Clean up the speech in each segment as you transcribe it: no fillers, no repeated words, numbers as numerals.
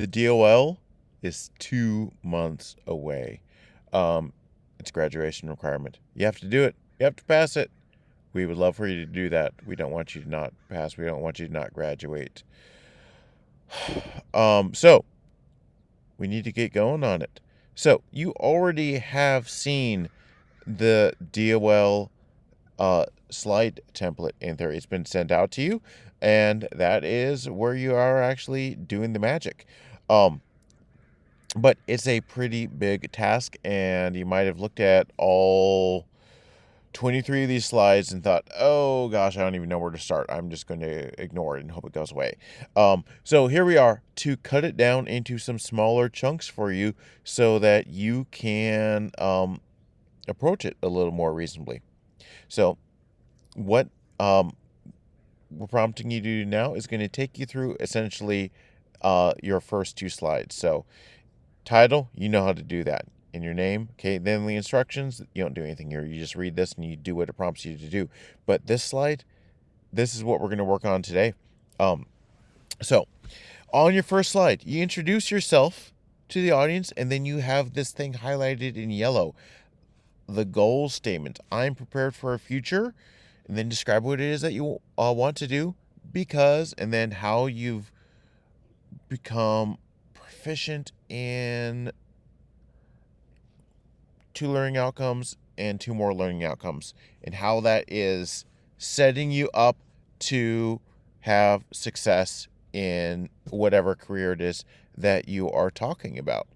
The DOL is 2 months away. Um, it's graduation requirement. You have to do it. You have to pass it. We would love for you to do that. We don't want you to not pass. We don't want you to not graduate. So we need to get going on it. So you already have seen the DOL slide template in there. It's been sent out to you, and that is where you are actually doing the magic. But it's a pretty big task, and you might have looked at all 23 of these slides and thought, oh gosh, I don't even know where to start. I'm just going to ignore it and hope it goes away. So here we are to cut it down into some smaller chunks for you so that you can approach it a little more reasonably. So what we're prompting you to do now is going to take you through essentially your first two slides. So title, you know how to do that. In your name, okay, then the instructions, you don't do anything here. You just read this and you do what it prompts you to do. But this slide, this is what we're going to work on today. So on your first slide, you introduce yourself to the audience, and then you have this thing highlighted in yellow. The goal statement. I'm prepared for a future, and then describe what it is that you want to do, because, and then how you've become proficient in 2 learning outcomes and 2 more learning outcomes, and how that is setting you up to have success in whatever career it is that you are talking about.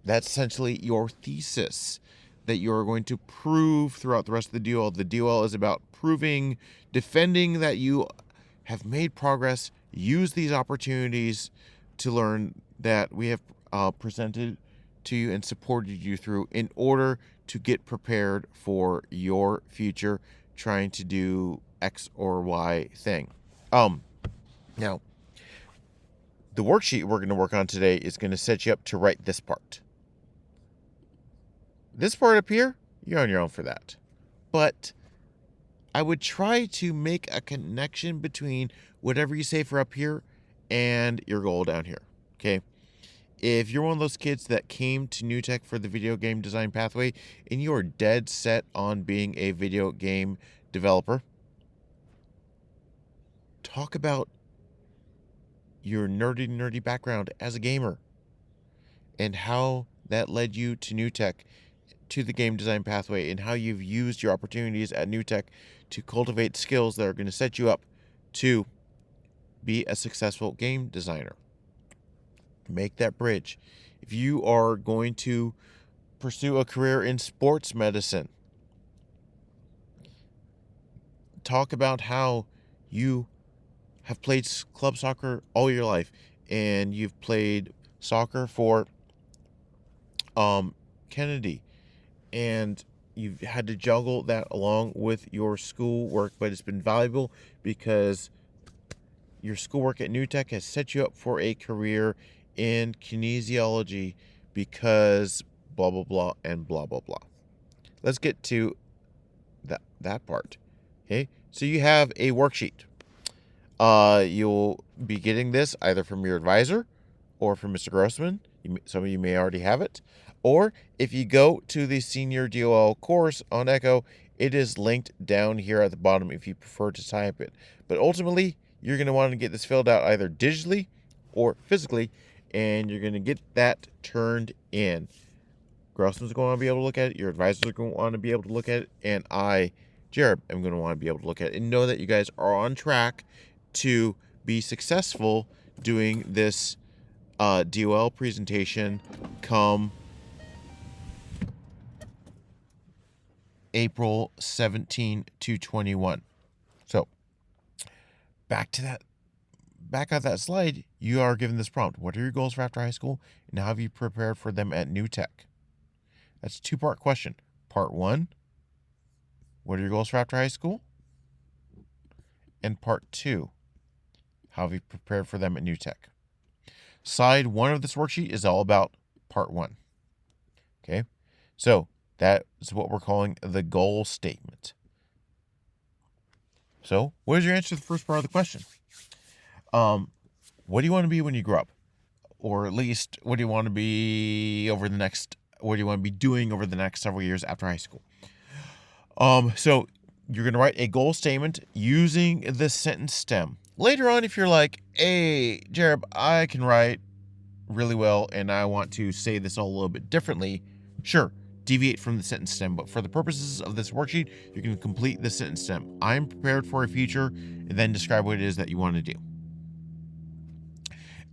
That's essentially your thesis that you're going to prove throughout the rest of the DOL. The DOL is about proving, defending that you have made progress, use these opportunities to learn that we have presented to you and supported you through in order to get prepared for your future trying to do X or Y thing. Now, the worksheet we're going to work on today is going to set you up to write this part. This part up here, you're on your own for that. But I would try to make a connection between whatever you say for up here and your goal down here. Okay? If you're one of those kids that came to New Tech for the video game design pathway and you're dead set on being a video game developer, talk about your nerdy background as a gamer and how that led you to New Tech, to the game design pathway, and how you've used your opportunities at New Tech to cultivate skills that are going to set you up to be a successful game designer. Make that bridge. If you are going to pursue a career in sports medicine, talk about how you have played club soccer all your life and you've played soccer for Kennedy, and you've had to juggle that along with your schoolwork, but it's been valuable because your schoolwork at New Tech has set you up for a career in kinesiology because blah, blah, blah, and blah, blah, blah. Let's get to that part. Okay, so you have a worksheet. You'll be getting this either from your advisor or from Mr. Grossman. Some of you may already have it. Or if you go to the Senior DOL course on Echo, it is linked down here at the bottom if you prefer to type it. But ultimately, you're going to want to get this filled out either digitally or physically, and you're going to get that turned in. Grossman's going to want to be able to look at it. Your advisors are going to want to be able to look at it. And I, Jared, am going to want to be able to look at it and know that you guys are on track to be successful doing this DOL presentation come April 17 to 21. So back on that slide, you are given this prompt. What are your goals for after high school, and how have you prepared for them at New Tech? That's a 2-part question. Part 1, what are your goals for after high school? And part 2, how have you prepared for them at New Tech? Side 1 of this worksheet is all about part 1. Okay, so that is what we're calling the goal statement. So what is your answer to the first part of the question? What do you want to be when you grow up? or at least what do you want to be doing over the next several years after high school. So you're going to write a goal statement using the sentence stem. Later on, if you're like, hey, Jared, I can write really well and I want to say this all a little bit differently, sure, deviate from the sentence stem. But for the purposes of this worksheet, you're going to complete the sentence stem. I'm prepared for a future, and then describe what it is that you want to do.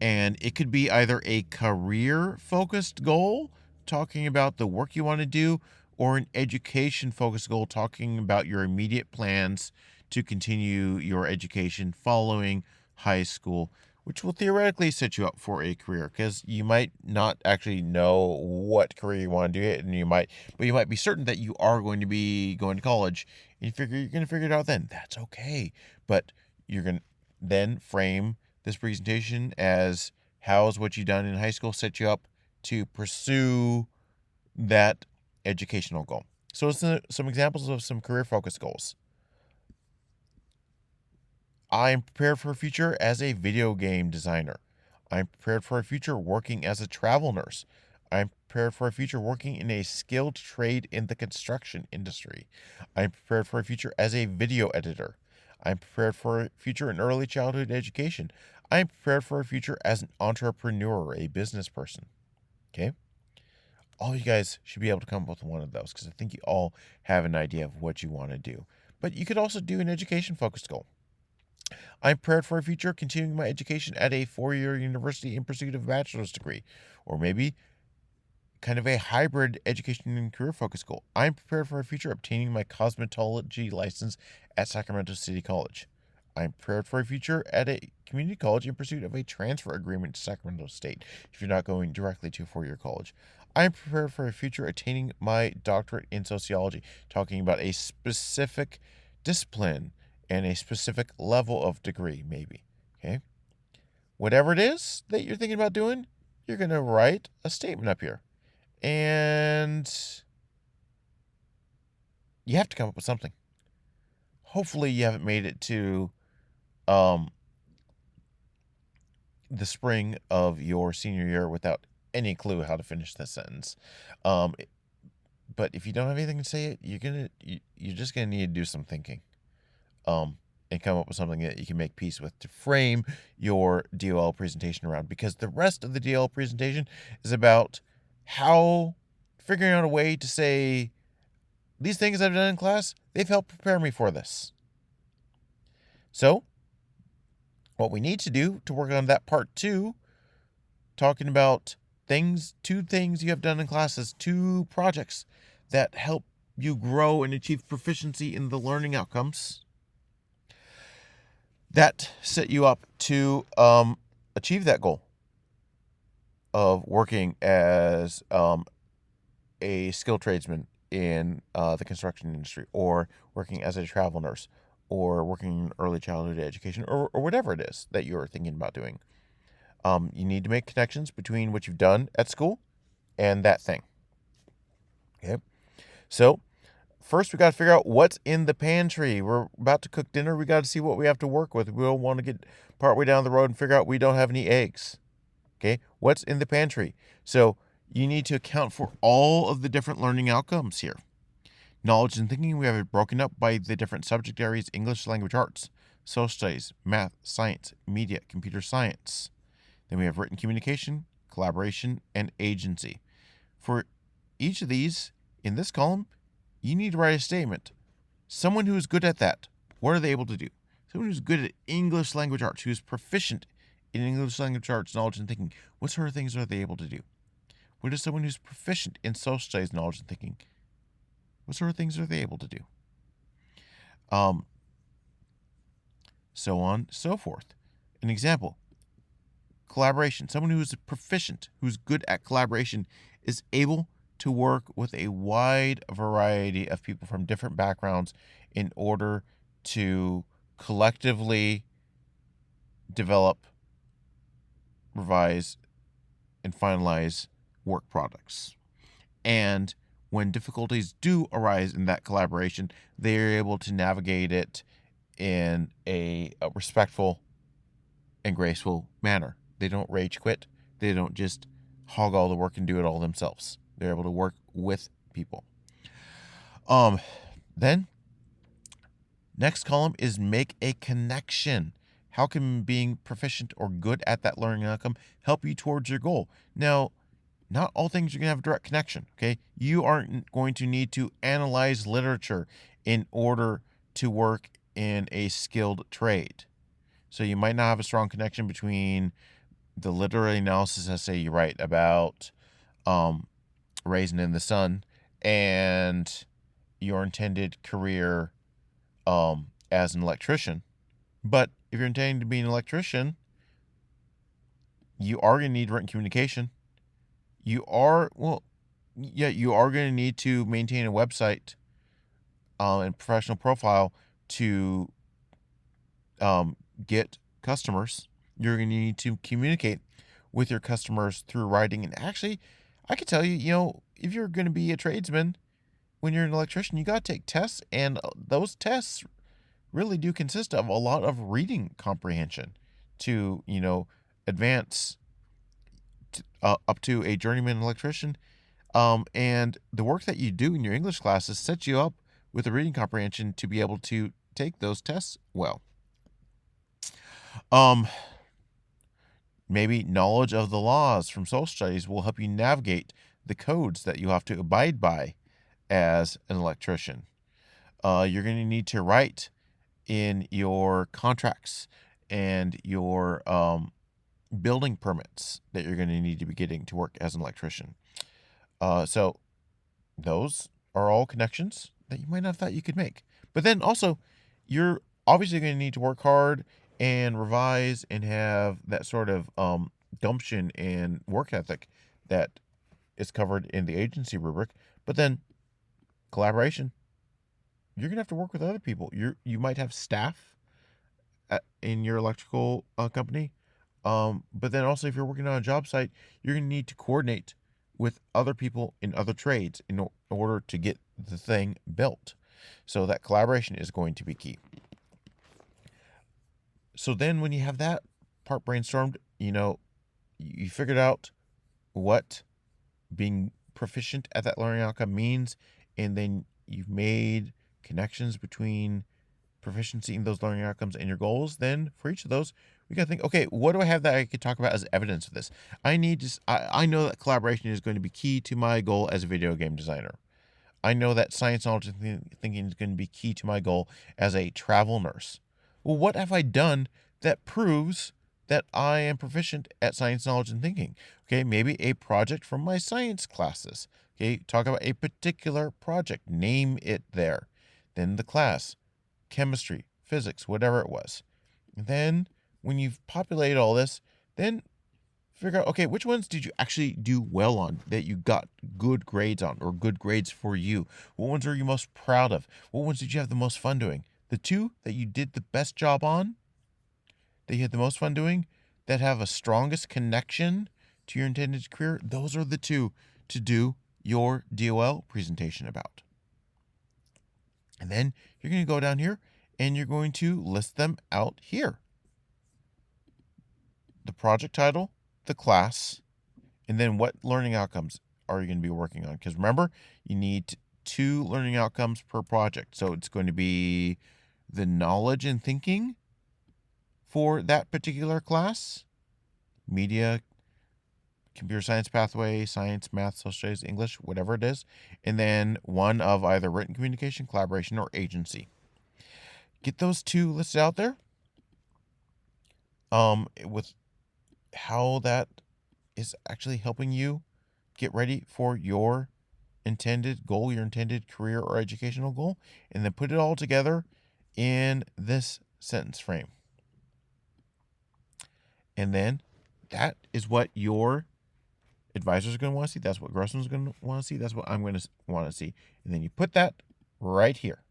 And it could be either a career-focused goal, talking about the work you want to do, or an education-focused goal, talking about your immediate plans to continue your education following high school, which will theoretically set you up for a career, because you might not actually know what career you want to do, and you might be certain that you are going to be going to college, and you're going to figure it out then. That's okay, but you're going to then frame this presentation as how's what you've done in high school set you up to pursue that educational goal. So some examples of some career-focused goals. I am prepared for a future as a video game designer. I'm prepared for a future working as a travel nurse. I'm prepared for a future working in a skilled trade in the construction industry. I'm prepared for a future as a video editor. I'm prepared for a future in early childhood education. I'm prepared for a future as an entrepreneur, a business person. Okay? All you guys should be able to come up with one of those, because I think you all have an idea of what you want to do. But you could also do an education-focused goal. I'm prepared for a future continuing my education at a 4-year university in pursuit of a bachelor's degree, or maybe kind of a hybrid education and career focused goal. I'm prepared for a future obtaining my cosmetology license at Sacramento City College. I'm prepared for a future at a community college in pursuit of a transfer agreement to Sacramento State if you're not going directly to a 4-year college. I'm prepared for a future attaining my doctorate in sociology, talking about a specific discipline and a specific level of degree, maybe. Okay? Whatever it is that you're thinking about doing, you're going to write a statement up here. And you have to come up with something. Hopefully you haven't made it to the spring of your senior year without any clue how to finish this sentence. But if you don't have anything to say it, you're just going to need to do some thinking. And come up with something that you can make peace with to frame your DOL presentation around, because the rest of the DOL presentation is about figuring out a way to say, these things I've done in class, they've helped prepare me for this. So, what we need to do to work on that part 2, talking about two things you have done in classes, 2 projects that help you grow and achieve proficiency in the learning outcomes that set you up to achieve that goal of working as a skilled tradesman in the construction industry, or working as a travel nurse, or working in early childhood education, or whatever it is that you're thinking about doing. You need to make connections between what you've done at school and that thing. Okay? So, first, we got to figure out what's in the pantry. We're about to cook dinner. We got to see what we have to work with. We don't want to get partway down the road and figure out we don't have any eggs. Okay? What's in the pantry? So you need to account for all of the different learning outcomes here. Knowledge and thinking, we have it broken up by the different subject areas: English, language arts, social studies, math, science, media, computer science. Then we have written communication, collaboration, and agency. For each of these, in this column, you need to write a statement. Someone who is good at that, what are they able to do? Someone who's good at English language arts, who's proficient in English language arts knowledge and thinking, what sort of things are they able to do? What is someone who's proficient in social studies knowledge and thinking? What sort of things are they able to do? So on, so forth. An example, collaboration. Someone who is proficient, who's good at collaboration, is able to work with a wide variety of people from different backgrounds in order to collectively develop, revise, and finalize work products. And when difficulties do arise in that collaboration, they are able to navigate it in a respectful and graceful manner. They don't rage quit. They don't just hog all the work and do it all themselves. They're able to work with people. Then next column is make a connection. How can being proficient or good at that learning outcome help you towards your goal? Now, not all things are going to have a direct connection, okay? You aren't going to need to analyze literature in order to work in a skilled trade. So you might not have a strong connection between the literary analysis essay you write about Raisin in the Sun and your intended career as an electrician. But if you're intending to be an electrician, you are going to need written communication. You are going to need to maintain a website and professional profile to get customers. You're going to need to communicate with your customers through writing. And actually, I could tell you, if you're going to be a tradesman, when you're an electrician, you got to take tests, and those tests really do consist of a lot of reading comprehension to, advance up to a journeyman electrician. And the work that you do in your English classes sets you up with a reading comprehension to be able to take those tests well. Maybe knowledge of the laws from social studies will help you navigate the codes that you have to abide by as an electrician. You're going to need to write in your contracts and your building permits that you're going to need to be getting to work as an electrician. So those are all connections that you might not have thought you could make. But then also, you're obviously going to need to work hard and revise and have that sort of gumption and work ethic that is covered in the agency rubric. But then collaboration. You're going to have to work with other people. You might have staff in your electrical company. But then also, if you're working on a job site, you're going to need to coordinate with other people in other trades in order to get the thing built. So that collaboration is going to be key. So then when you have that part brainstormed, you figured out what being proficient at that learning outcome means, and then you've made connections between proficiency in those learning outcomes and your goals. Then for each of those, we gotta think, okay, what do I have that I could talk about as evidence of this? I know that collaboration is going to be key to my goal as a video game designer. I know that science, knowledge, and thinking is going to be key to my goal as a travel nurse. Well, what have I done that proves that I am proficient at science, knowledge, and thinking? Okay, maybe a project from my science classes. Okay, talk about a particular project, name it there. Then the class, chemistry, physics, whatever it was. And then when you've populated all this, then figure out, okay, which ones did you actually do well on, that you got good grades on, or good grades for you? What ones are you most proud of? What ones did you have the most fun doing? The two that you did the best job on, that you had the most fun doing, that have a strongest connection to your intended career, those are the two to do your DOL presentation about. And then you're going to go down here and you're going to list them out here. The project title, the class, and then what learning outcomes are you going to be working on? Because remember, you need 2 learning outcomes per project. So it's going to be the knowledge and thinking for that particular class, media, computer science pathway, science, math, social studies, English, whatever it is, and then one of either written communication, collaboration, or agency. Get those 2 listed out there with how that is actually helping you get ready for your intended goal, your intended career or educational goal, and then put it all together in this sentence frame. And then that is what your advisors are going to want to see. That's what Grossman's going to want to see. That's what I'm going to want to see. And then you put that right here.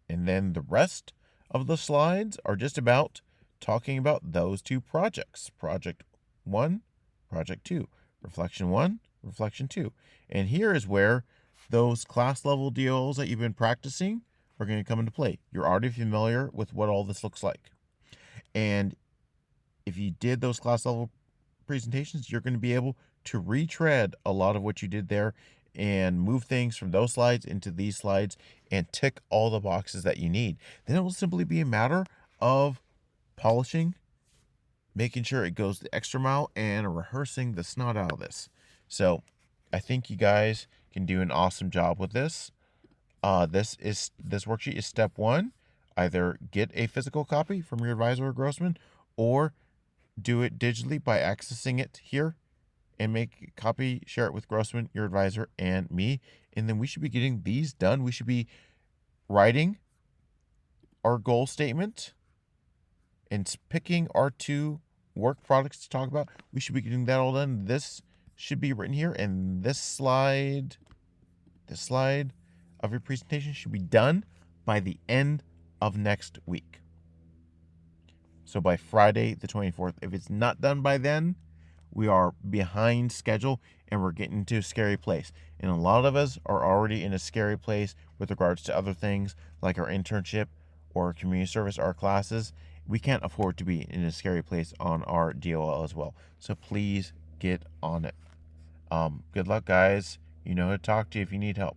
And then the rest of the slides are just about talking about those 2 projects. Project 1, Project 2. Reflection 1, Reflection 2. And here is where those class level DOLs that you've been practicing are going to come into play. You're already familiar with what all this looks like. And if you did those class level presentations, you're going to be able to retread a lot of what you did there and move things from those slides into these slides and tick all the boxes that you need. Then it will simply be a matter of polishing, making sure it goes the extra mile, and rehearsing the snot out of this. So I think you guys can do an awesome job with this. This worksheet is step one. Either get a physical copy from your advisor or Grossman, or do it digitally by accessing it here and make a copy, share it with Grossman, your advisor, and me. And then we should be getting these done. We should be writing our goal statement and picking our 2 work products to talk about. We should be getting that all done. This should be written here, and this slide of your presentation should be done by the end of next week. So by Friday the 24th. If it's not done by then, we are behind schedule and we're getting to a scary place. And a lot of us are already in a scary place with regards to other things like our internship or community service, our classes. We can't afford to be in a scary place on our DOL as well. So please get on it. Good luck, guys. You know who to talk to if you need help.